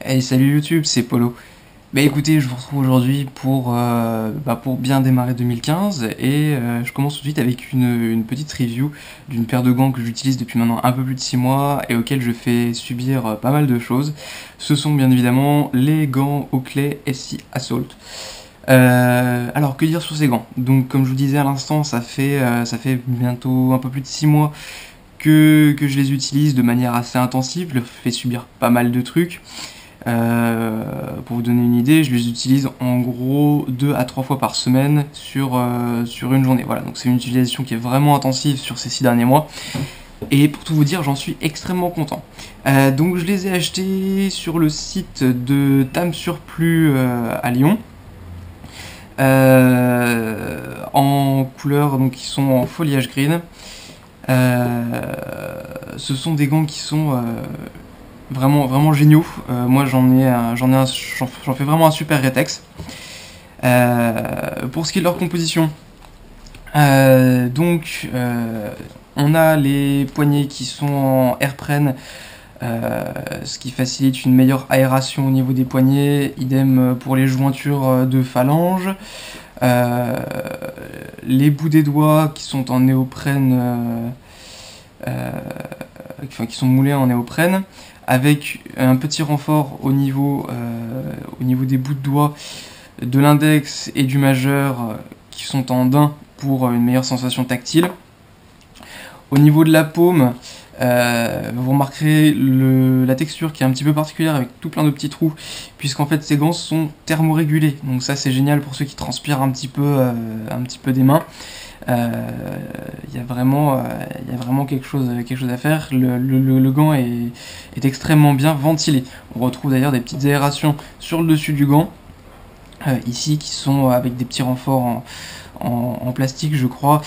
Hey, salut YouTube, c'est Polo. Bah écoutez, je vous retrouve aujourd'hui pour bien démarrer 2015 et je commence tout de suite avec une petite review d'une paire de gants que j'utilise depuis maintenant un peu plus de 6 mois et auxquels je fais subir pas mal de choses. Ce sont bien évidemment les gants Oakley SI Assault. Alors que dire sur ces gants? Donc comme je vous disais à l'instant, ça fait bientôt un peu plus de 6 mois que je les utilise de manière assez intensive, je leur fais subir pas mal de trucs. Pour vous donner une idée, je les utilise en gros 2 à 3 fois par semaine sur une journée. Voilà, donc c'est une utilisation qui est vraiment intensive sur ces 6 derniers mois. Et pour tout vous dire, j'en suis extrêmement content. Donc je les ai achetés sur le site de Tam Surplus à Lyon. En couleur, donc ils sont en foliage green. Ce sont des gants qui sont vraiment géniaux. Moi j'en fais vraiment un super rétex. Pour ce qui est de leur composition, on a les poignets qui sont en airprene, ce qui facilite une meilleure aération au niveau des poignets. Idem pour les jointures de phalanges. Les bouts des doigts qui sont en néoprène, qui sont moulés en néoprène, avec un petit renfort au niveau des bouts de doigts de l'index et du majeur qui sont en daim pour une meilleure sensation tactile. Au niveau de la paume, vous remarquerez la texture qui est un petit peu particulière avec tout plein de petits trous, puisqu'en fait ces gants sont thermorégulés, donc ça c'est génial pour ceux qui transpirent un petit peu des mains. Il y a vraiment quelque chose à faire. Le gant est extrêmement bien ventilé. On retrouve d'ailleurs des petites aérations sur le dessus du gant, ici, qui sont avec des petits renforts en plastique, je crois,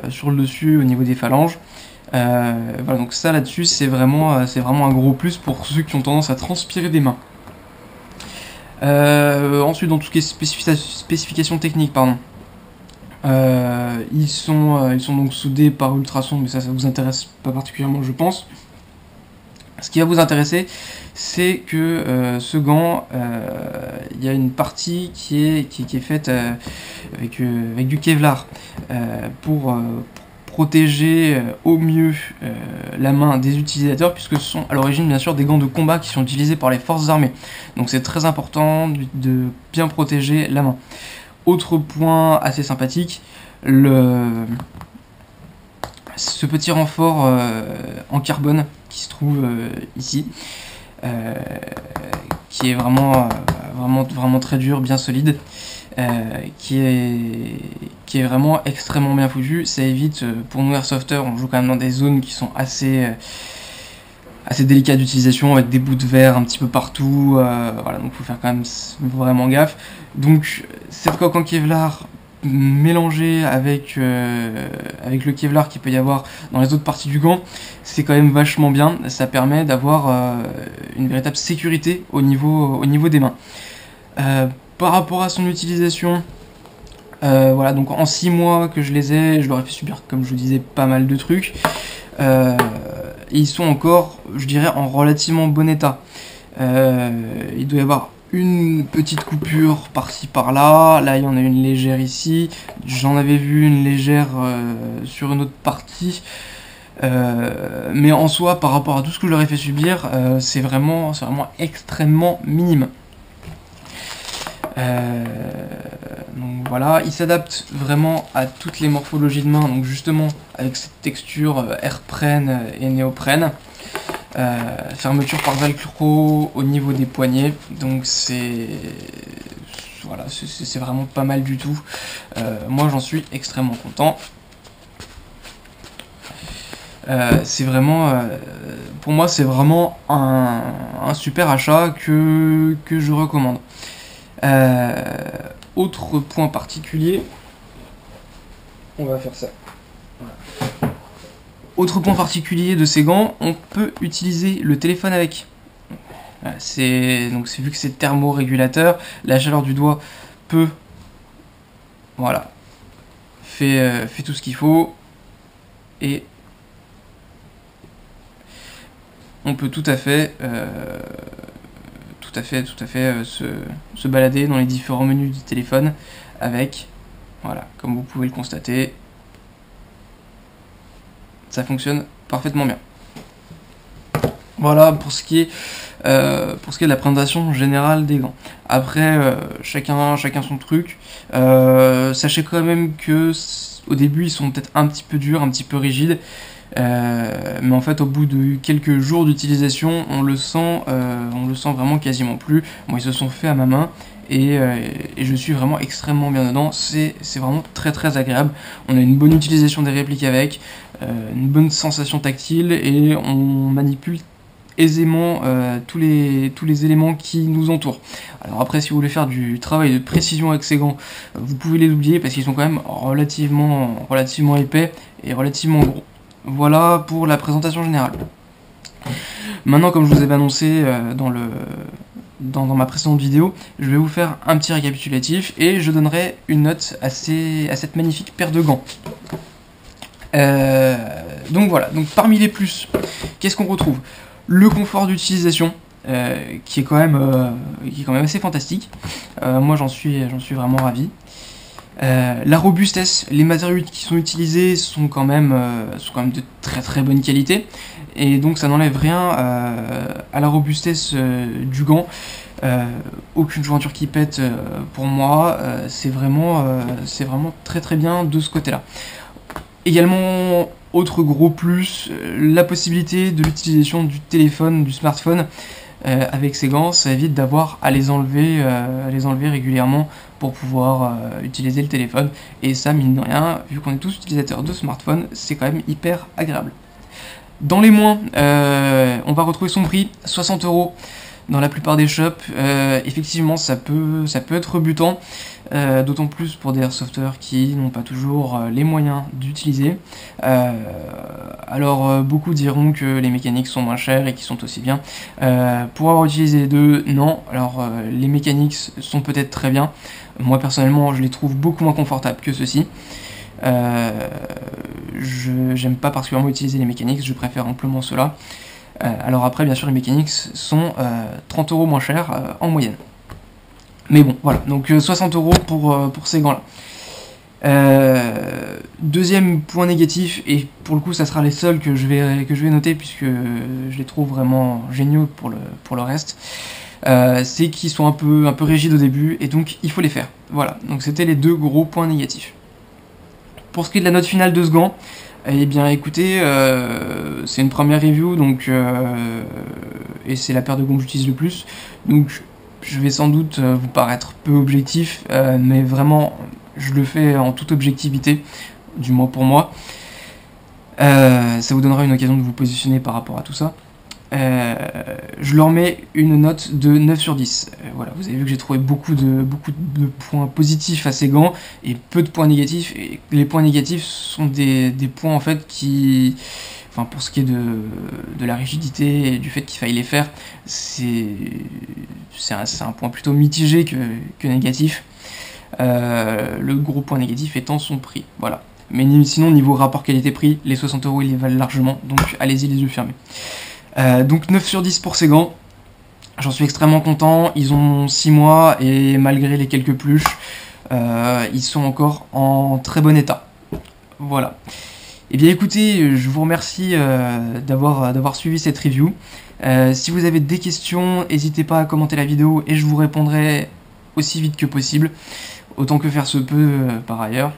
sur le dessus au niveau des phalanges. Voilà, donc ça là-dessus c'est vraiment un gros plus pour ceux qui ont tendance à transpirer des mains. Ensuite, dans tout ce qui est spécifications techniques, pardon. Ils sont donc soudés par ultrasons, mais ça vous intéresse pas particulièrement, je pense. Ce qui va vous intéresser, c'est que ce gant, il y a une partie qui est faite avec du Kevlar pour protéger au mieux la main des utilisateurs, puisque ce sont à l'origine bien sûr des gants de combat qui sont utilisés par les forces armées. Donc c'est très important de bien protéger la main. Autre point assez sympathique, ce petit renfort en carbone qui se trouve ici, qui est vraiment très dur, bien solide, qui est vraiment extrêmement bien foutu. Ça évite, pour nous airsofters, on joue quand même dans des zones qui sont assez délicates d'utilisation, avec des bouts de verre un petit peu partout, voilà, donc il faut faire quand même vraiment gaffe. Donc cette coque en Kevlar mélangée avec le Kevlar qu'il peut y avoir dans les autres parties du gant, c'est quand même vachement bien. Ça permet d'avoir une véritable sécurité au niveau des mains. Par rapport à son utilisation, voilà, donc en 6 mois que je les ai, je leur ai fait subir, comme je vous disais, pas mal de trucs. Ils sont encore, je dirais, en relativement bon état. Il doit y avoir une petite coupure par-ci par-là. Là, il y en a une légère ici. J'en avais vu une légère sur une autre partie. Mais en soi, par rapport à tout ce que je leur ai fait subir, c'est vraiment extrêmement minime. Donc voilà, il s'adapte vraiment à toutes les morphologies de main, donc justement avec cette texture airprene et néoprène. Fermeture par velcro au niveau des poignets, donc c'est vraiment pas mal du tout. Moi j'en suis extrêmement content. C'est vraiment, pour moi, c'est vraiment un super achat que je recommande. Autre point particulier, on va faire ça. Voilà. Autre point particulier de ces gants, on peut utiliser le téléphone avec. Donc vu que c'est thermorégulateur, la chaleur du doigt peut, voilà, fait tout ce qu'il faut et on peut tout à fait se balader dans les différents menus du téléphone avec, voilà, comme vous pouvez le constater, ça fonctionne parfaitement bien. Voilà pour ce qui est de la présentation générale des gants. Après, chacun son truc. Sachez quand même que au début ils sont peut-être un petit peu durs, un petit peu rigides. Mais en fait au bout de quelques jours d'utilisation on le sent vraiment quasiment plus. Moi ils se sont faits à ma main et je suis vraiment extrêmement bien dedans. C'est vraiment très agréable. On a une bonne utilisation des répliques avec, une bonne sensation tactile et on manipule aisément tous les éléments qui nous entourent. Alors après si vous voulez faire du travail de précision avec ces gants, vous pouvez les oublier parce qu'ils sont quand même relativement épais et relativement gros. Voilà pour la présentation générale. Maintenant, comme je vous avais annoncé dans ma précédente vidéo, je vais vous faire un petit récapitulatif et je donnerai une note à cette magnifique paire de gants. Donc voilà, donc parmi les plus, qu'est-ce qu'on retrouve? Le confort d'utilisation, qui est quand même assez fantastique. Moi j'en suis vraiment ravi. La robustesse, les matériaux qui sont utilisés sont quand même de très bonne qualité et donc ça n'enlève rien à la robustesse du gant. Aucune jointure qui pète pour moi, c'est vraiment très bien de ce côté là. Également, autre gros plus, la possibilité de l'utilisation du téléphone, du smartphone avec ces gants, ça évite d'avoir à les enlever régulièrement pour pouvoir utiliser le téléphone. Et ça, mine de rien, vu qu'on est tous utilisateurs de smartphone, c'est quand même hyper agréable. Dans les moins, on va retrouver son prix, 60 € dans la plupart des shops. Effectivement, ça peut être rebutant, d'autant plus pour des airsofters qui n'ont pas toujours les moyens d'utiliser. Alors beaucoup diront que les mécaniques sont moins chères et qu'ils sont aussi bien. Pour avoir utilisé les deux, non. Alors les mécaniques sont peut-être très bien. Moi personnellement, je les trouve beaucoup moins confortables que ceux-ci. J'aime pas particulièrement utiliser les mécaniques, je préfère amplement ceux-là. Alors après, bien sûr, les mécaniques sont 30 € moins chers en moyenne. Mais bon, voilà, donc 60 € pour ces gants-là. Deuxième point négatif, et pour le coup ça sera les seuls que je vais noter puisque je les trouve vraiment géniaux pour le reste, c'est qu'ils sont un peu rigides au début et donc il faut les faire. Voilà, donc c'était les deux gros points négatifs. Pour ce qui est de la note finale de ce gant, eh bien écoutez, c'est une première review donc et c'est la paire de gants que j'utilise le plus, donc je vais sans doute vous paraître peu objectif, mais vraiment je le fais en toute objectivité, du moins pour moi. Ça vous donnera une occasion de vous positionner par rapport à tout ça. Je leur mets une note de 9 sur 10. Voilà, vous avez vu que j'ai trouvé beaucoup de points positifs à ces gants et peu de points négatifs. Et les points négatifs sont des points en fait qui, enfin pour ce qui est de la rigidité et du fait qu'il faille les faire, c'est un point plutôt mitigé que négatif. Le gros point négatif étant son prix. Voilà. Mais sinon niveau rapport qualité-prix, les 60 € ils les valent largement, donc allez-y les yeux fermés. Donc 9 sur 10 pour ces gants, j'en suis extrêmement content, ils ont 6 mois et malgré les quelques pluches, ils sont encore en très bon état. Voilà. Et bien écoutez, je vous remercie d'avoir suivi cette review. Si vous avez des questions, n'hésitez pas à commenter la vidéo et je vous répondrai aussi vite que possible, autant que faire se peut par ailleurs,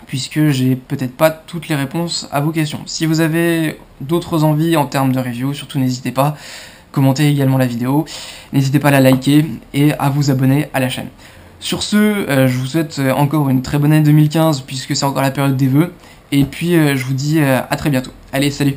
puisque j'ai peut-être pas toutes les réponses à vos questions. Si vous avez d'autres envies en termes de review, surtout n'hésitez pas, commentez également la vidéo, n'hésitez pas à la liker et à vous abonner à la chaîne. Sur ce, je vous souhaite encore une très bonne année 2015, puisque c'est encore la période des vœux, Et puis je vous dis à très bientôt. Allez, salut!